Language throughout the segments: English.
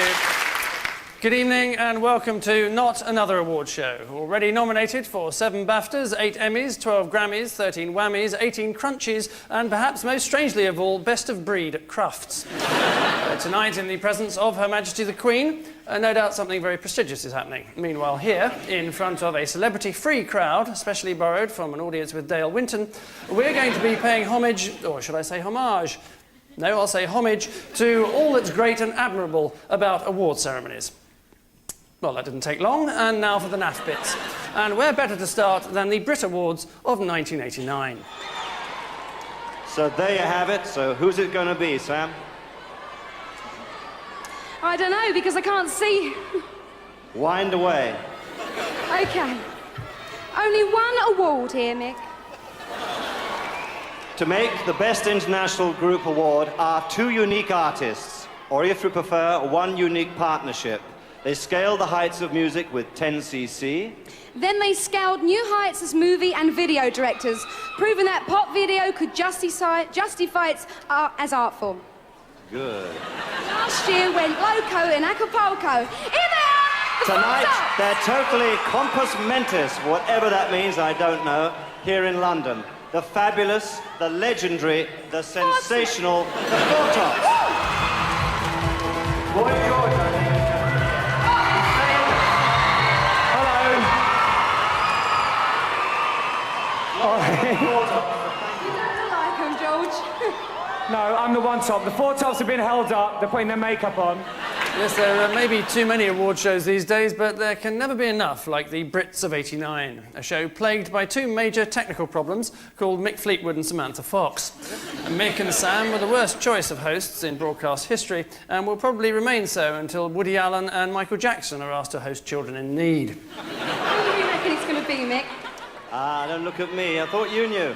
you. Good evening and welcome to Not Another Award Show. Already nominated for 7 BAFTAs, 8 Emmys, 12 Grammys, 13 Whammies, 18 Crunchies, and perhaps most strangely of all, Best of Breed Crufts. Tonight, in the presence of Her Majesty the Queen, no doubt something very prestigious is happening. Meanwhile, here, in front of a celebrity-free crowd, specially borrowed from an audience with Dale Winton, we're going to be paying homage, or should I say homage? No, I'll say homage to all that's great and admirable about award ceremonies. Well, that didn't take long, and now for the naff bits. And where better to start than the Brit Awards of 1989. So there you have it. So who's it going to be, Sam? I don't know, because I can't see. Wind away. OK. Only one award here, Mick. To make the Best International Group Award are 2 unique artists, or if you prefer, 1 unique partnership. They scaled the heights of music with 10cc. Then they scaled new heights as movie and video directors, proving that pop video could justify its art as art form. Good. Last year went loco in Acapulco. Here they are! Tonight, they're totally compos mentis, whatever that means, I don't know, here in London. The fabulous, the legendary, the sensational, the Four Tops. Boy George, I think. You don't like him, George. No, I'm the one top. The 4 tops have been held up. They're putting their makeup on. Yes, there are maybe too many award shows these days, but there can never be enough like the Brits of '89, a show plagued by 2 major technical problems called Mick Fleetwood and Samantha Fox. Mick and Sam were the worst choice of hosts in broadcast history and will probably remain so until Woody Allen and Michael Jackson are asked to host Children in Need. Who do you reckon it's going to be, Mick? Don't look at me. I thought you knew.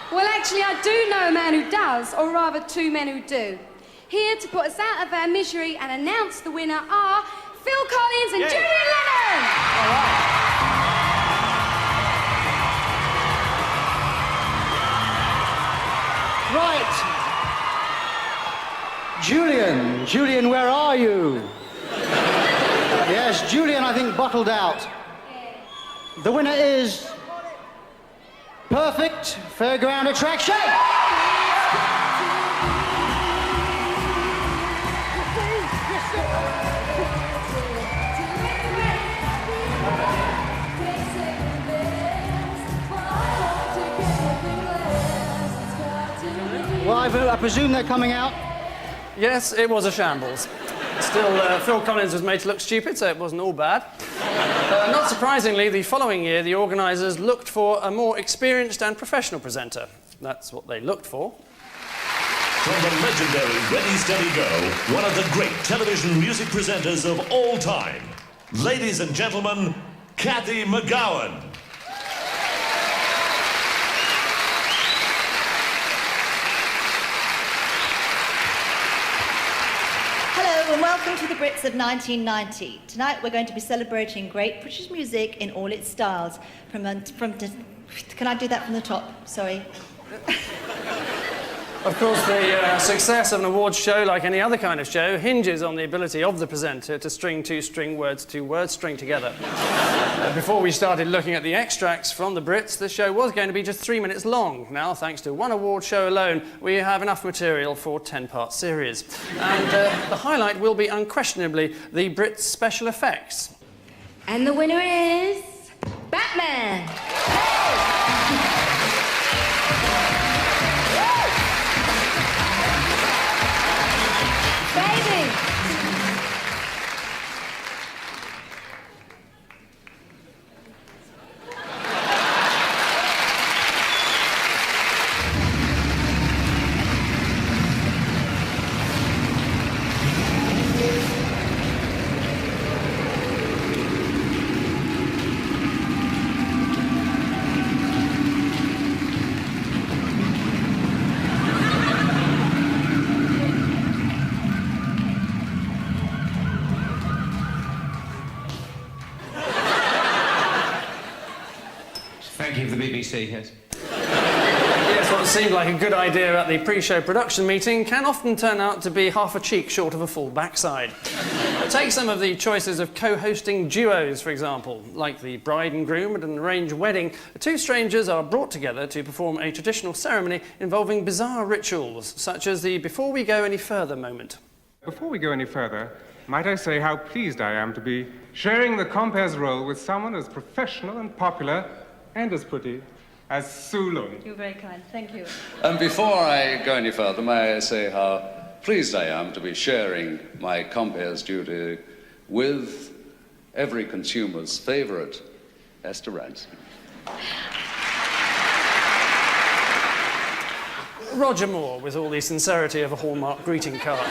Well, actually, I do know a man who does, or rather 2 men who do. Here to put us out of our misery and announce the winner are Phil Collins and Julian Lennon! All right. Right. Julian, where are you? Yes, Julian, I think, bottled out. The winner is Perfect Fairground Attraction. Well, I presume they're coming out. Yes, it was a shambles. Still, Phil Collins was made to look stupid, so it wasn't all bad. Not surprisingly, the following year, the organisers looked for a more experienced and professional presenter. That's what they looked for. From the legendary Ready, Steady, Go, one of the great television music presenters of all time, ladies and gentlemen, Kathy McGowan. Hello and welcome to the Brits of 1990. Tonight we're going to be celebrating great British music in all its styles. Can I do that from the top? Sorry. Of course, the success of an awards show, like any other kind of show, hinges on the ability of the presenter to string 2 string words to words string together. Before we started looking at the extracts from the Brits, the show was going to be just 3 minutes long. Now, thanks to one award show alone, we have enough material for a 10-part series. And the highlight will be unquestionably the Brits' special effects. And the winner is... Batman! Baby! Thank you for the BBC, yes. Yes, what What seemed like a good idea at the pre-show production meeting can often turn out to be half a cheek short of a full backside. Take some of the choices of co-hosting duos, for example. Like the bride and groom at an arranged wedding, the two strangers are brought together to perform a traditional ceremony involving bizarre rituals, such as the before we go any further moment. Before we go any further, might I say how pleased I am to be sharing the compere's role with someone as professional and popular and as pretty as Sue Lun. You're very kind. Thank you. And before I go any further, may I say how pleased I am to be sharing my compere's duty with every consumer's favourite, Esther Ransom. Roger Moore, with all the sincerity of a Hallmark greeting card.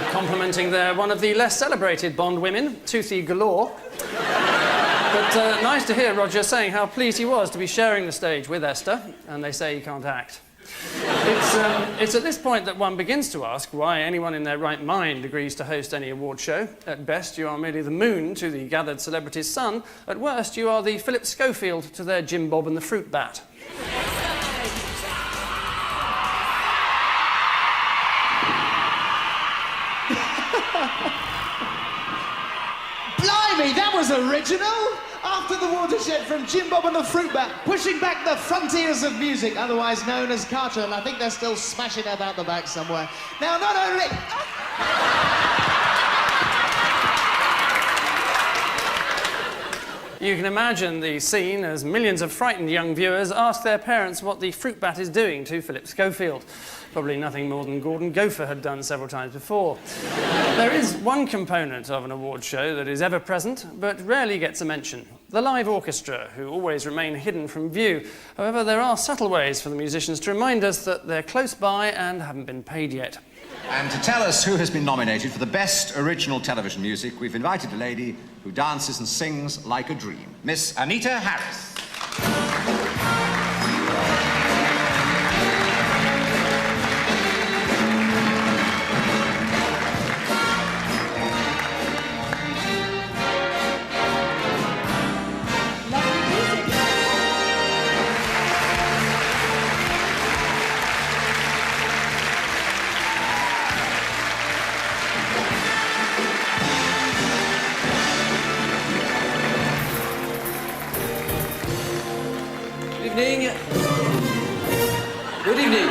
Complimenting there one of the less celebrated Bond women, Toothy Galore. But nice to hear Roger saying how pleased he was to be sharing the stage with Esther, and they say he can't act. It's at this point that one begins to ask why anyone in their right mind agrees to host any award show. At best, you are merely the moon to the gathered celebrities' sun. At worst, you are the Philip Schofield to their Jim Bob and the Fruit Bat. Blimey, that was original! After the watershed from Jim Bob and the Fruit Bat, pushing back the frontiers of music, otherwise known as culture, and I think they're still smashing that out the back somewhere. Now, not only... You can imagine the scene as millions of frightened young viewers ask their parents what the Fruit Bat is doing to Philip Schofield. Probably nothing more than Gordon Gopher had done several times before. There is one component of an award show that is ever present, but rarely gets a mention. The live orchestra, who always remain hidden from view. However, there are subtle ways for the musicians to remind us that they're close by and haven't been paid yet. And to tell us who has been nominated for the Best Original Television Music, we've invited a lady who dances and sings like a dream, Miss Anita Harris. Good evening.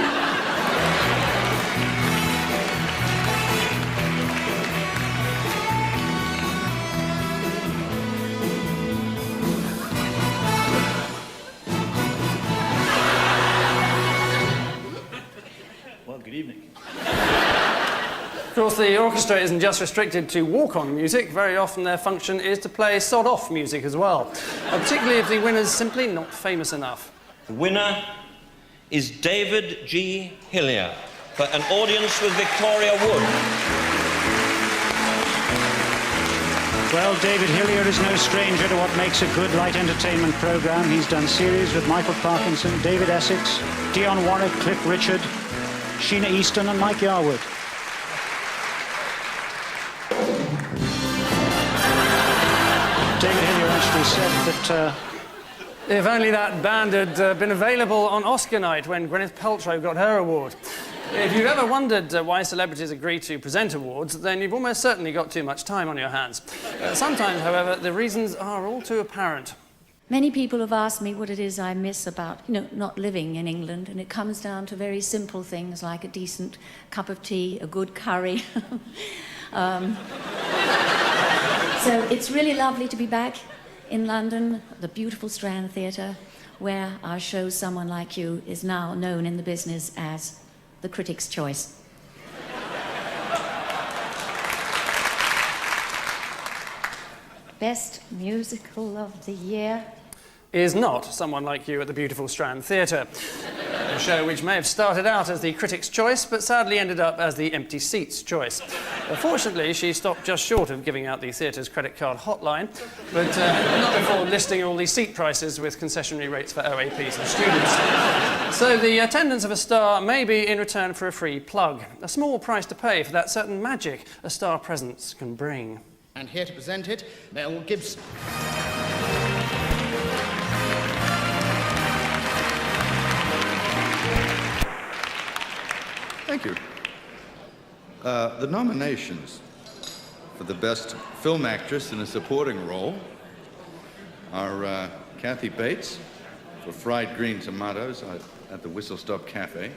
Well, good evening. Of course, the orchestra isn't just restricted to walk-on music. Very often their function is to play sod-off music as well, particularly if the winner's simply not famous enough. The winner is David G. Hillier for An Audience with Victoria Wood. Well, David Hillier is no stranger to what makes a good light entertainment program. He's done series with Michael Parkinson, David Essex, Dionne Warwick, Cliff Richard, Sheena Easton and Mike Yarwood. David Hillier actually said that... If only that band had been available on Oscar night when Gwyneth Paltrow got her award. If you've ever wondered why celebrities agree to present awards, then you've almost certainly got too much time on your hands. Sometimes, however, the reasons are all too apparent. Many people have asked me what it is I miss about, not living in England, and it comes down to very simple things like a decent cup of tea, a good curry. So it's really lovely to be back in London, the beautiful Strand Theatre, where our show Someone Like You is now known in the business as the Critics' Choice. Best musical of the year is not Someone Like You at the beautiful Strand Theatre. A show which may have started out as the Critics' Choice, but sadly ended up as the Empty Seats Choice. Fortunately, she stopped just short of giving out the theatre's credit card hotline, but not before listing all the seat prices with concessionary rates for OAPs and students. So the attendance of a star may be in return for a free plug, a small price to pay for that certain magic a star presence can bring. And here to present it, Mel Gibson. Thank you. The nominations for the Best Film Actress in a Supporting Role are Kathy Bates for Fried Green Tomatoes at the Whistle Stop Cafe.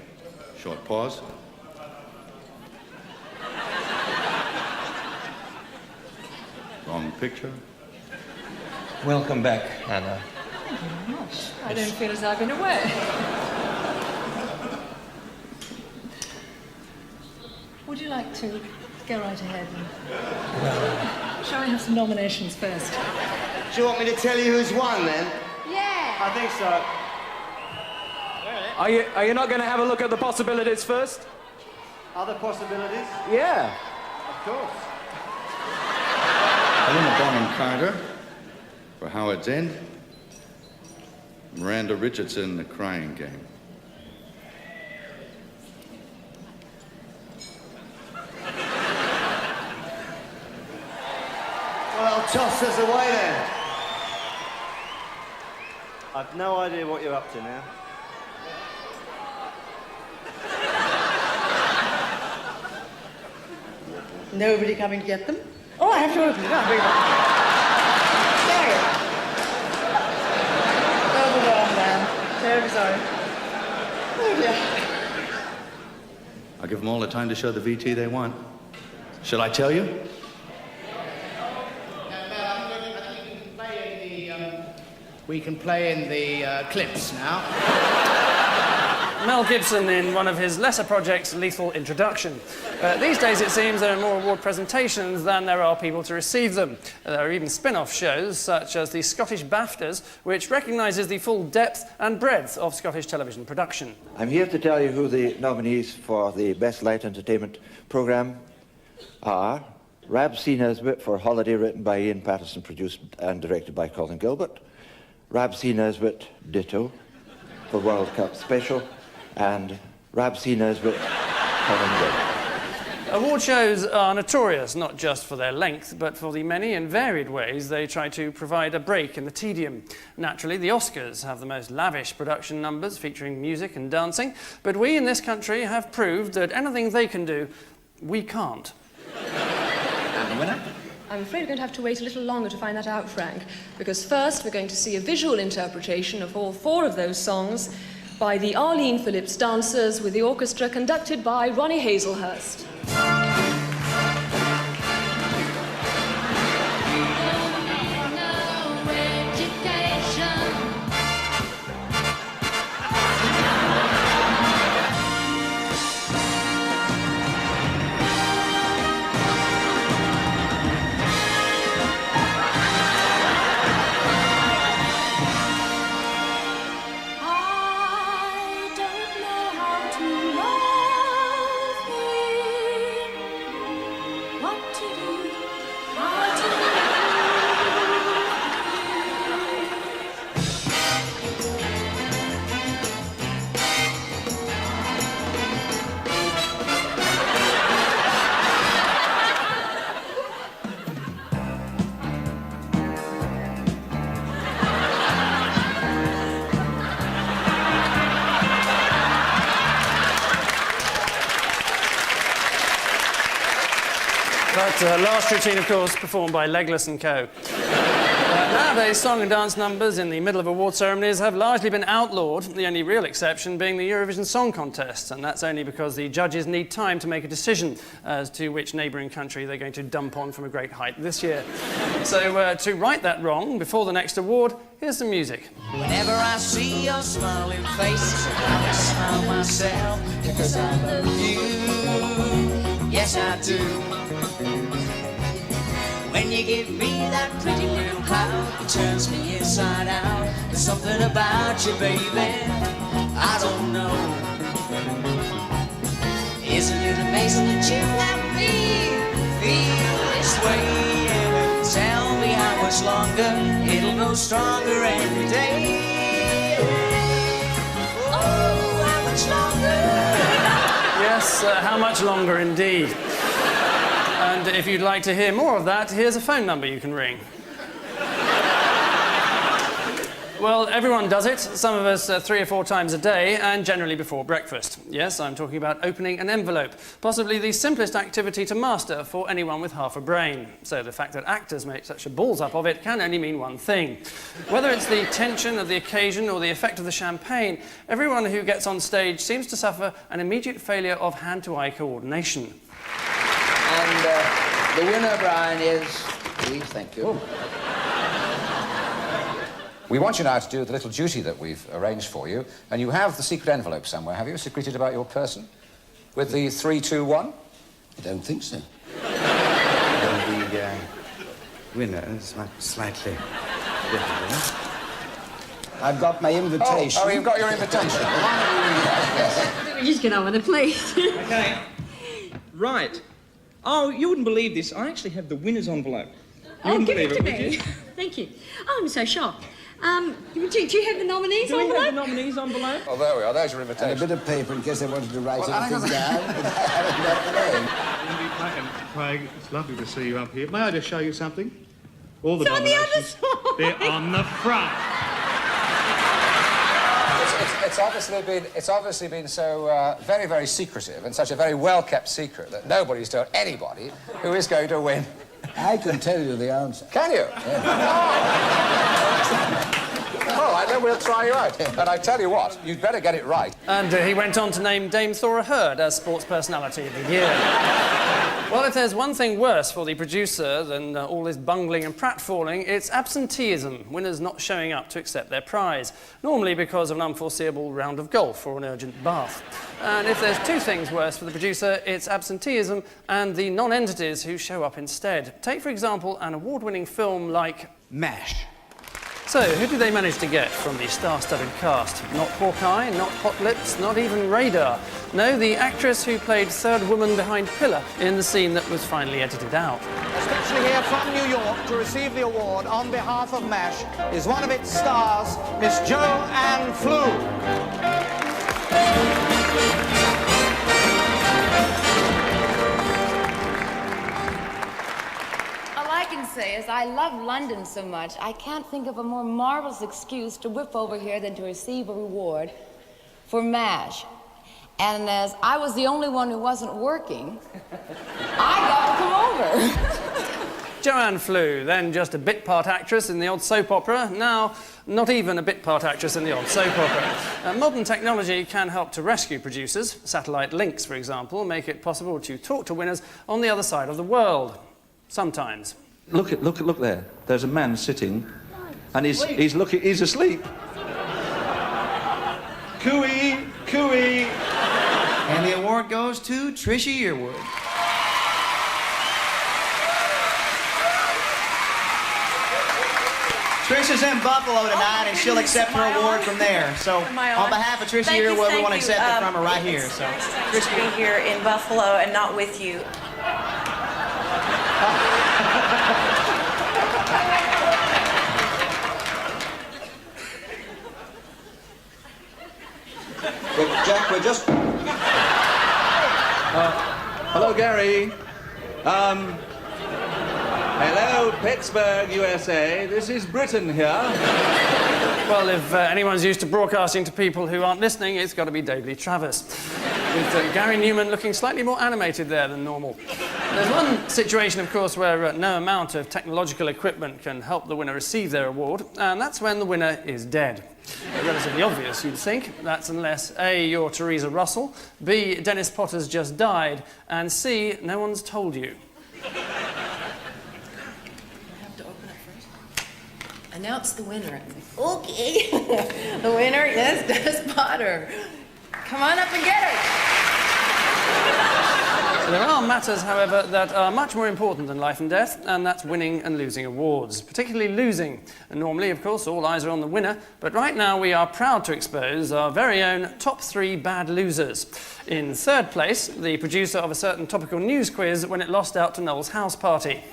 Short pause. Wrong picture. Welcome back, Anna. Thank you very much. I don't feel as I've been away. Would you like to go right ahead? Shall I have some nominations first? Do you want me to tell you who's won, then? Yeah. I think so. Are you not going to have a look at the possibilities first? Other possibilities? Yeah. Of course. Helena Bonham Carter for Howard's End. Miranda Richardson, The Crying Game. Well, toss us away, then. I've no idea what you're up to now. Nobody coming to get them? Oh, I have to open it up. Sorry. Overwhelmed, man. Terribly sorry. Oh, dear. I'll give them all the time to show the VT they want. Shall I tell you? We can play in the clips now. Mel Gibson in one of his lesser projects, Lethal Introduction. These days, it seems, there are more award presentations than there are people to receive them. There are even spin-off shows, such as the Scottish BAFTAs, which recognises the full depth and breadth of Scottish television production. I'm here to tell you who the nominees for the Best Light Entertainment Programme are. Rab C. Nesbitt for Holiday, written by Ian Patterson, produced and directed by Colin Gilbert. Rab C. Nesbitt, ditto, for World Cup Special. And Rab C. Nesbitt, Colin Gilbert. Award shows are notorious not just for their length, but for the many and varied ways they try to provide a break in the tedium. Naturally, the Oscars have the most lavish production numbers featuring music and dancing, but we in this country have proved that anything they can do, we can't. And the winner? I'm afraid we're going to have to wait a little longer to find that out, Frank, because first we're going to see a visual interpretation of all 4 of those songs by the Arlene Phillips Dancers with the orchestra conducted by Ronnie Hazelhurst. That last routine, of course, performed by Legless & Co. Nowadays, song and dance numbers in the middle of award ceremonies have largely been outlawed, the only real exception being the Eurovision Song Contest, and that's only because the judges need time to make a decision as to which neighbouring country they're going to dump on from a great height this year. So, to right that wrong, before the next award, here's some music. Whenever I see your smiling face, I smile myself because I love you. Yes, I do. When you give me that pretty little hug, it turns me inside out. There's something about you, baby, I don't know. Isn't it amazing that you have me feel this way? Tell me how much longer it'll grow stronger every day. Oh, how much longer? Yes, how much longer indeed. And if you'd like to hear more of that, here's a phone number you can ring. Well, everyone does it. Some of us 3 or 4 times a day, and generally before breakfast. Yes, I'm talking about opening an envelope, possibly the simplest activity to master for anyone with half a brain. So the fact that actors make such a balls up of it can only mean one thing. Whether it's the tension of the occasion or the effect of the champagne, everyone who gets on stage seems to suffer an immediate failure of hand-to-eye coordination. And the winner, Brian, is... Please, thank you. We want you now to do the little duty that we've arranged for you, and you have the secret envelope somewhere, have you? Secreted about your person? With the 3, 2, 1? I don't think so. The winner is slightly different. I've got my invitation. Oh, you've got your invitation. Just get on with it, please. Okay. Right. Oh, you wouldn't believe this. I actually have the winner's envelope. You wouldn't give believe it to would me. you? Thank you. Oh, I'm so shocked. Do you have the nominees Do we envelope? have the nominees envelope? Oh, there we are. There's your invitation. And a bit of paper in case I wanted to write Well, anything down. Craig, it's lovely to see you up here. May I just show you something? All the It's on the other nominations, side. they're on the front. It's obviously been so very, very secretive and such a very well-kept secret that nobody's told anybody who is going to win. I can tell you the answer. Can you? All right, then we'll try you out. And I tell you what, you'd better get it right. And he went on to name Dame Thora Hird as Sports Personality of the Year. Well, if there's one thing worse for the producer than all this bungling and pratfalling, it's absenteeism, winners not showing up to accept their prize, normally because of an unforeseeable round of golf or an urgent bath. And if there's 2 things worse for the producer, it's absenteeism and the non-entities who show up instead. Take, for example, an award-winning film like MASH. So, who did they manage to get from the star-studded cast? Not Hawkeye, not Hot Lips, not even Radar. No, the actress who played third woman behind Pillar in the scene that was finally edited out. Especially here from New York to receive the award on behalf of MASH is one of its stars, Miss Jo-Ann Flew. All I can say is I love London so much, I can't think of a more marvelous excuse to whip over here than to receive a reward for MASH. And as I was the only one who wasn't working, I got to come over. Jo-Ann Flew, then just a bit-part actress in the odd soap opera, now not even a bit-part actress in the odd soap opera. Modern technology can help to rescue producers. Satellite links, for example, make it possible to talk to winners on the other side of the world. Sometimes. Look there. There's a man sitting, and he's asleep. Cooey, cooey. And the award goes to Trisha Yearwood. Trisha's in Buffalo tonight, and she'll accept her award from there. So, on behalf of Trisha Yearwood, we want to accept it from her right here. So, Trisha, to be here in Buffalo and not with you. Jack, we're just... hello, Gary. Hello, Pittsburgh, USA. This is Britain here. Well, if anyone's used to broadcasting to people who aren't listening, it's got to be David Lee Travis. With Gary Newman looking slightly more animated there than normal. There's one situation, of course, where no amount of technological equipment can help the winner receive their award, and that's when the winner is dead. Relatively obvious, you'd think. That's unless A, you're Teresa Russell, B, Dennis Potter's just died, and C, no one's told you. Announce the winner. Okay. The winner is Dennis Potter. Come on up and get it. There are matters, however, that are much more important than life and death, and that's winning and losing awards, particularly losing. And normally, of course, all eyes are on the winner, but right now we are proud to expose our very own top 3 bad losers. In 3rd place, the producer of a certain topical news quiz when it lost out to Noel's house party.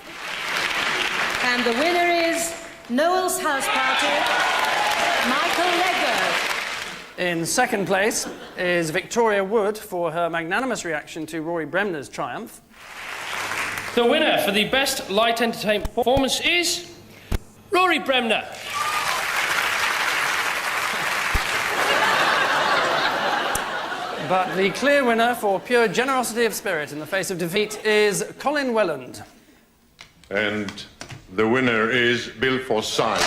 And the winner is Noel's house party, Michael Legger. In 2nd place is Victoria Wood for her magnanimous reaction to Rory Bremner's triumph. The winner for the best light entertainment performance is Rory Bremner. But the clear winner for pure generosity of spirit in the face of defeat is Colin Welland. And the winner is Bill Forsyth.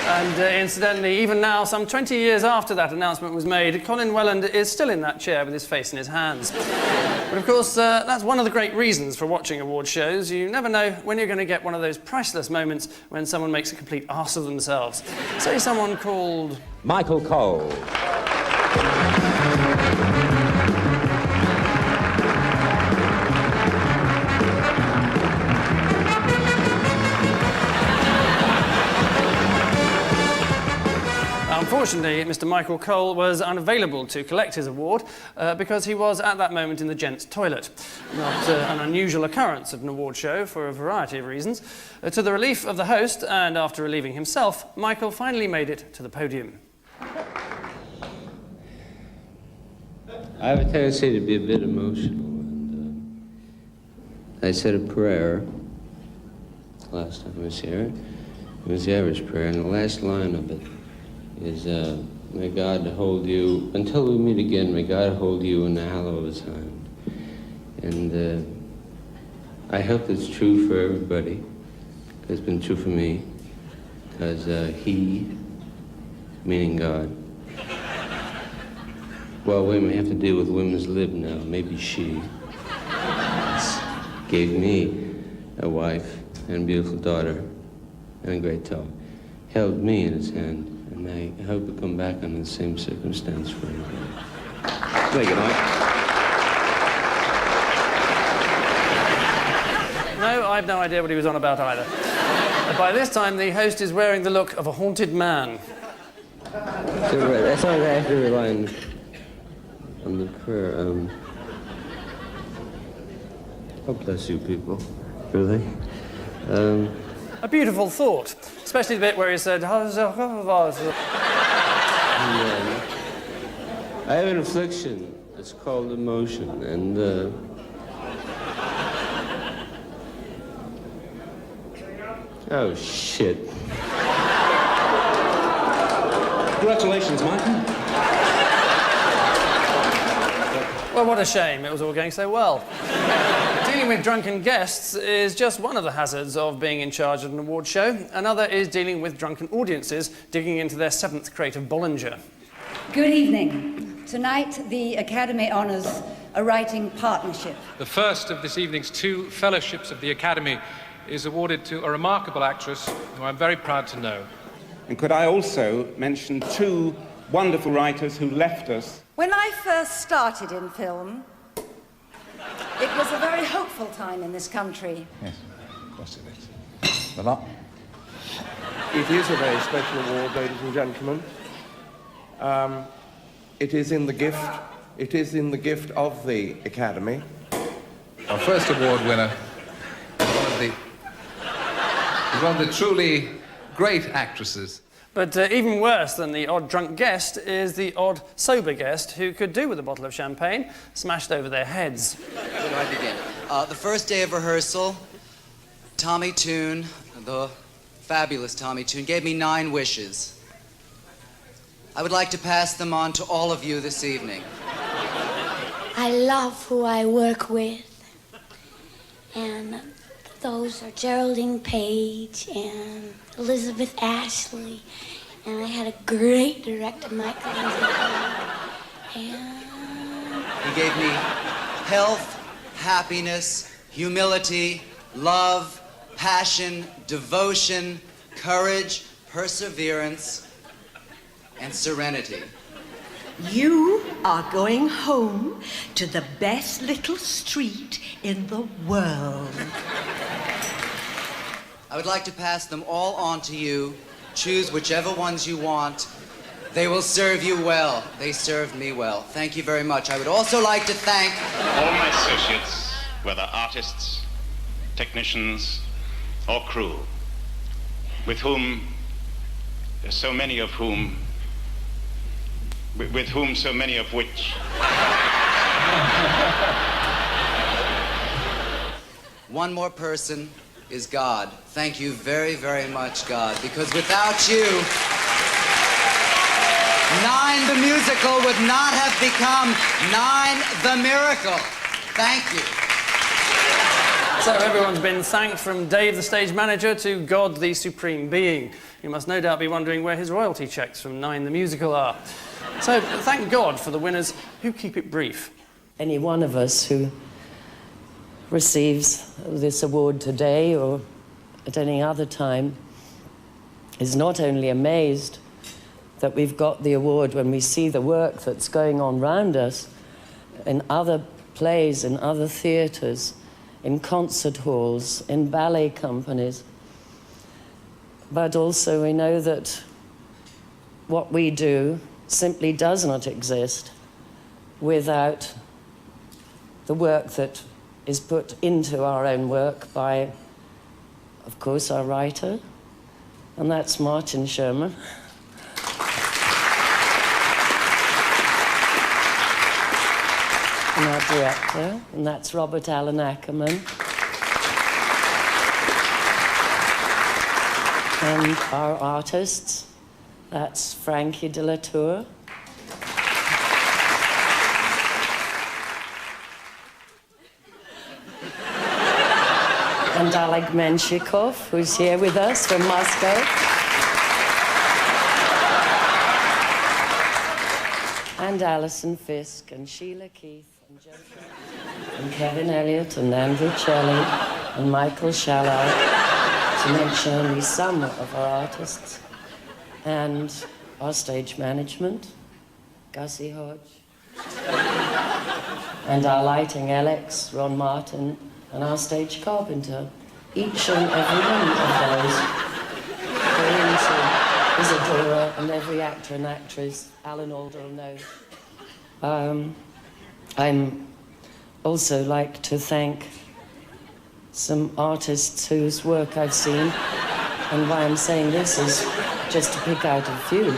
And incidentally, even now, some 20 years after that announcement was made, Colin Welland is still in that chair with his face in his hands. But of course, that's one of the great reasons for watching award shows. You never know when you're going to get one of those priceless moments when someone makes a complete arse of themselves. Say someone called... Michael Cole. Unfortunately, Mr. Michael Cole was unavailable to collect his award because he was at that moment in the gents' toilet. Not an unusual occurrence at an award show for a variety of reasons. To the relief of the host, and after relieving himself, Michael finally made it to the podium. I have a tendency to be a bit emotional, and I said a prayer last time I was here. It was the average prayer, and the last line of it is, may God hold you, until we meet again, may God hold you in the hollow of his hand. And I hope it's true for everybody. It's been true for me, because he, meaning God, well, we may have to deal with women's lib now, maybe she, gave me a wife and a beautiful daughter and a great dog, held me in his hand. And I hope we come back under the same circumstance for everybody. Say goodnight. No, I've no idea what he was on about either. By this time, the host is wearing the look of a haunted man. So, that's why I have to rely on the prayer. God bless you people. Really? A beautiful thought, especially the bit where he said... I have an affliction. It's called emotion, and oh shit! Congratulations, Michael. Well, what a shame. It was all going so well. Dealing with drunken guests is just one of the hazards of being in charge of an award show. Another is dealing with drunken audiences digging into their seventh crate of Bollinger. Good evening. Tonight, the Academy honours a writing partnership. The first of this evening's 2 fellowships of the Academy is awarded to a remarkable actress who I'm very proud to know. And could I also mention 2 wonderful writers who left us? When I first started in film, it was a very hopeful time in this country. Yes, of course it is. A lot. It is a very special award, ladies and gentlemen. It is in the gift of the Academy. Our first award winner is one of the truly great actresses. But even worse than the odd drunk guest is the odd sober guest who could do with a bottle of champagne smashed over their heads. Where do I begin? The first day of rehearsal, Tommy Toon, the fabulous Tommy Toon, gave me 9 wishes. I would like to pass them on to all of you this evening. I love who I work with. And those are Geraldine Page and Elizabeth Ashley. And I had a great director, Michael and he gave me health, happiness, humility, love, passion, devotion, courage, perseverance, and serenity. You are going home to the best little street in the world. I would like to pass them all on to you. Choose whichever ones you want. They will serve you well. They served me well. Thank you very much. I would also like to thank all my associates, whether artists, technicians, or crew, with whom so many of which one more person is God. Thank you very, very much, God, because without you, Nine the musical would not have become Nine the miracle. Thank you. So everyone's been thanked, from Dave the stage manager to God the supreme being. You must no doubt be wondering where his royalty checks from Nine the musical are. So thank God for the winners who keep it brief. Any one of us who receives this award today or at any other time is not only amazed that we've got the award when we see the work that's going on round us in other plays, in other theatres, in concert halls, in ballet companies, but also we know that what we do simply does not exist without the work that is put into our own work by, of course, our writer, and that's Martin Sherman. And our director, and that's Robert Allen Ackerman. And our artists, that's Frankie de la Tour. And Oleg Menshikov, who's here with us from Moscow. And Alison Fisk, and Sheila Keith, and Joe and Kevin Elliott, and Andrew Shelley, and Michael Shallard, to mention only some of our artists. And our stage management, Gussie Hodge. And our lighting, Alex, Ron Martin, and our stage carpenter. Each and every one of those Isadora, and every actor and actress Alan Alda will know. I'm also like to thank some artists whose work I've seen, and why I'm saying this is just to pick out a few,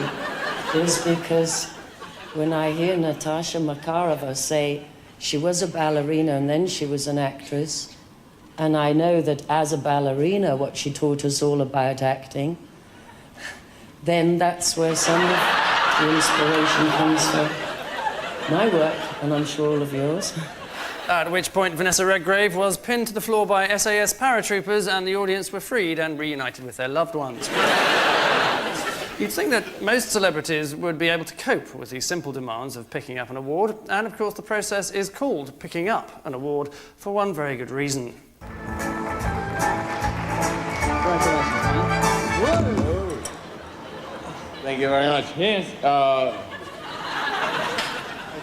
is because when I hear Natasha Makarova say she was a ballerina and then she was an actress, and I know that as a ballerina what she taught us all about acting, then that's where some of the inspiration comes from my work, and I'm sure all of yours. At which point Vanessa Redgrave was pinned to the floor by SAS paratroopers and the audience were freed and reunited with their loved ones. You'd think that most celebrities would be able to cope with the simple demands of picking up an award, and of course the process is called picking up an award for one very good reason. Thank you very much. Yes.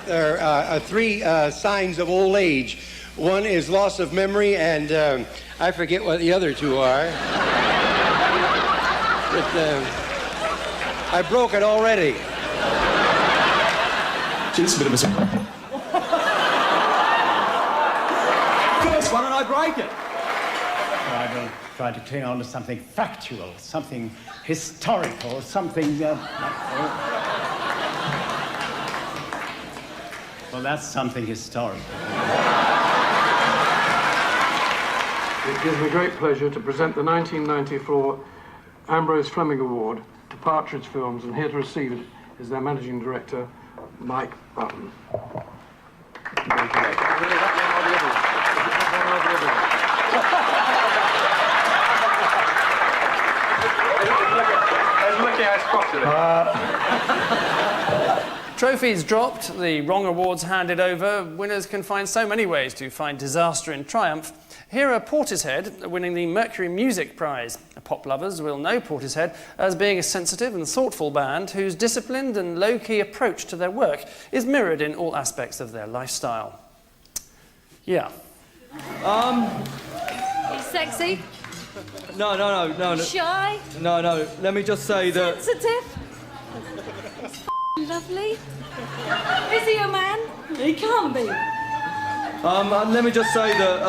There are three signs of old age. One is loss of memory, and I forget what the other two are. But I broke it already. Gee, this is a bit of a surprise. First one, and I break it. I will try to cling on to something factual, something historical, something... Well, that's something historical. It gives me great pleasure to present the 1994 Ambrose Fleming Award to Partridge Films, and here to receive it is their managing director, Mike Button. Trophies dropped, the wrong awards handed over, winners can find so many ways to find disaster in triumph. Here are Portishead winning the Mercury Music Prize. Pop lovers will know Portishead as being a sensitive and thoughtful band whose disciplined and low-key approach to their work is mirrored in all aspects of their lifestyle. Yeah. He's sexy. No. Shy. No. Let me just say that... Sensitive. Lovely. Is he a man? He can't be. Let me just say that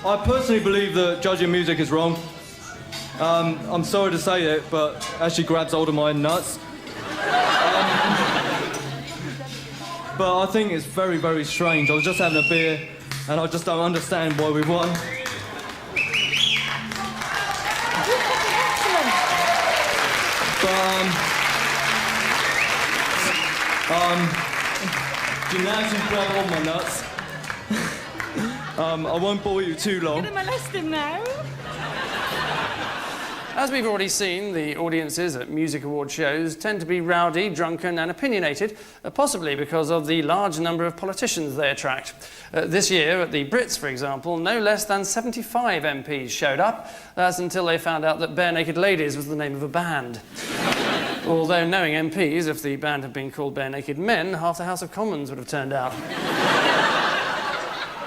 I personally believe that judging music is wrong. I'm sorry to say it, but actually grabs hold of my nuts. But I think it's very, very strange. I was just having a beer, and I just don't understand why we won. Now she's grabbed all my nuts. I won't bore you too long. Gonna molest him now. As we've already seen, the audiences at music award shows tend to be rowdy, drunken and opinionated, possibly because of the large number of politicians they attract. This year, at the Brits, for example, no less than 75 MPs showed up. That's until they found out that Bare Naked Ladies was the name of a band. Although, knowing MPs, if the band had been called Bare Naked Men, half the House of Commons would have turned out.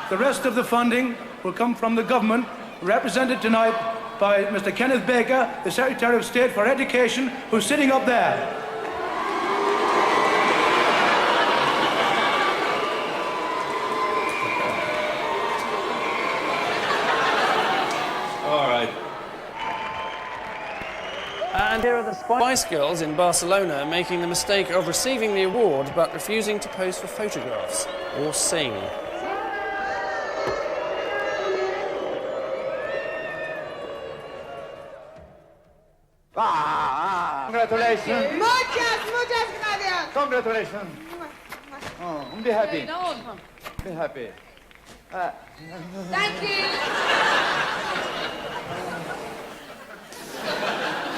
The rest of the funding will come from the government, represented tonight by Mr. Kenneth Baker, the Secretary of State for Education, who's sitting up there. All right. And here are the Spice Girls in Barcelona making the mistake of receiving the award but refusing to pose for photographs or sing. Congratulations. Muchas gracias. Congratulations. Oh, be happy. Be happy. Thank you.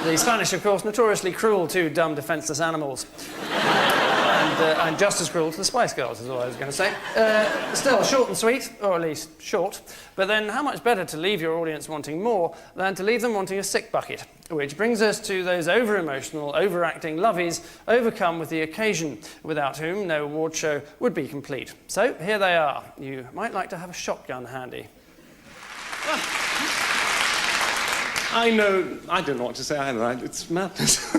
The Spanish, of course, notoriously cruel to dumb, defenceless animals. And just as cruel to the Spice Girls, is all I was going to say. Still, short and sweet, or at least short. But then how much better to leave your audience wanting more than to leave them wanting a sick bucket? Which brings us to those over-emotional, overacting lovies overcome with the occasion, without whom no award show would be complete. So, here they are. You might like to have a shotgun handy. I don't know what to say either. It's madness.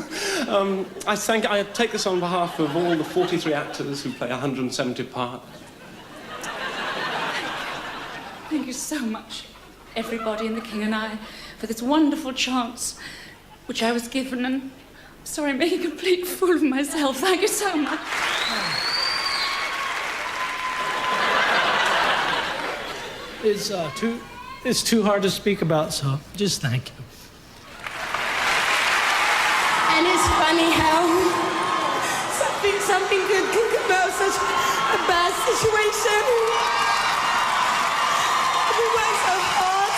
I take this on behalf of all the 43 actors who play 170 parts. Thank you so much, everybody in The King and I, for this wonderful chance which I was given, and I'm sorry I'm making a complete fool of myself. Thank you so much. It's too hard to speak about, so just thank you. And it's funny how something good can come out of such a bad situation. We work so hard,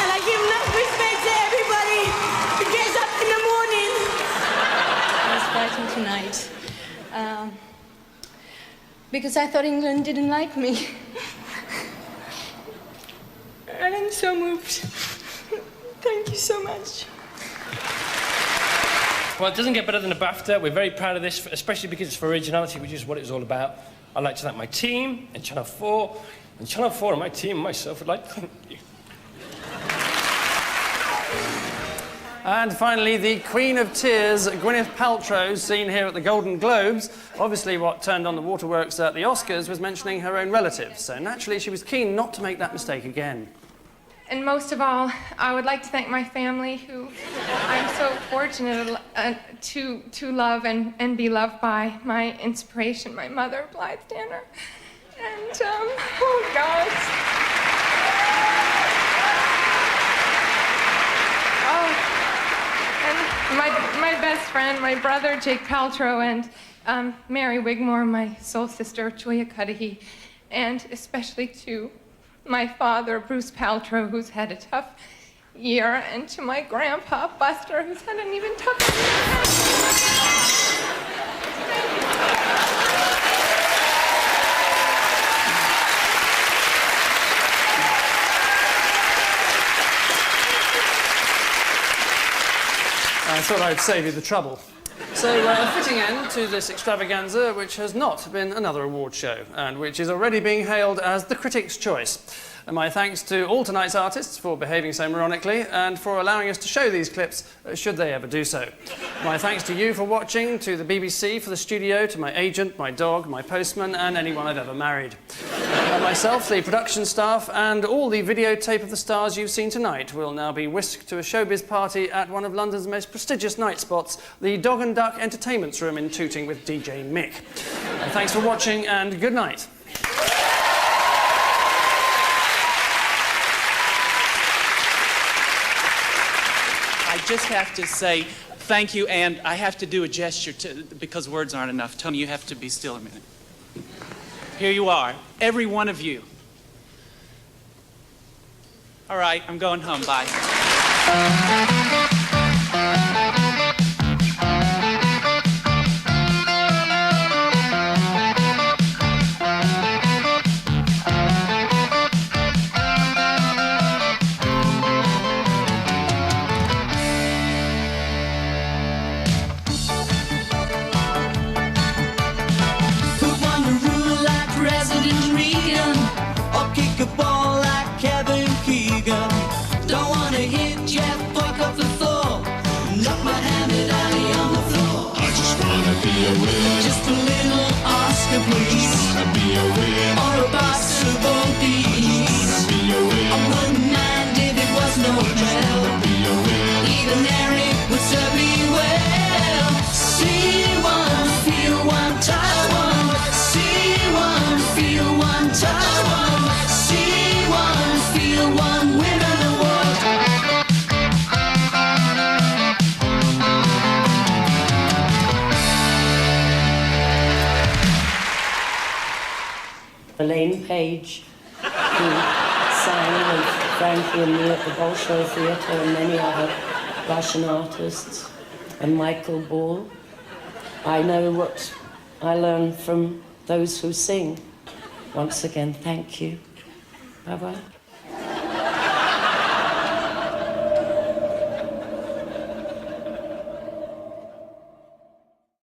and I give enough respect to everybody who gets up in the morning. I was fighting tonight because I thought England didn't like me. And I'm so moved. Thank you so much. Well, it doesn't get better than a BAFTA. We're very proud of this, especially because it's for originality, which is what it was all about. I'd like to thank my team and Channel 4. And Channel 4 and my team and myself would like to thank you. And finally, the Queen of Tears, Gwyneth Paltrow, seen here at the Golden Globes. Obviously, what turned on the waterworks at the Oscars was mentioning her own relatives. So naturally, she was keen not to make that mistake again. And most of all, I would like to thank my family, who I'm so fortunate to love and be loved by. My inspiration, my mother, Blythe Danner. And, oh, God. Oh, and my best friend, my brother, Jake Paltrow, and Mary Wigmore, my soul sister, Julia Cudahy, and especially to my father, Bruce Paltrow, who's had a tough year, and to my grandpa, Buster, who's had an even tougher year. I thought I'd save you the trouble. So, a fitting end to this extravaganza, which has not been another award show, and which is already being hailed as the Critics' Choice. And my thanks to all tonight's artists for behaving so moronically, and for allowing us to show these clips, should they ever do so. My thanks to you for watching, to the BBC for the studio, to my agent, my dog, my postman, and anyone I've ever married. And myself, the production staff, and all the videotape of the stars you've seen tonight will now be whisked to a showbiz party at one of London's most prestigious night spots, the Dog and Duck Entertainment's Room in Tooting with DJ Mick. Thanks for watching, and good night. I just have to say thank you, and I have to do a gesture because words aren't enough. Tony, you have to be still a minute. Here you are, every one of you. All right, I'm going home. Bye. Just a little Oscar, please. Or a box of old bees. I wouldn't mind if it was no hell. Even Eric would serve me well. See one, feel one, touch one. See one, feel one, touch one. See one, feel one, win an award. Elaine Page, who sang with Frankie and me at the Bolshoi Theatre, and many other Russian artists, and Michael Ball. I know what I learn from those who sing. Once again, thank you. Bye-bye.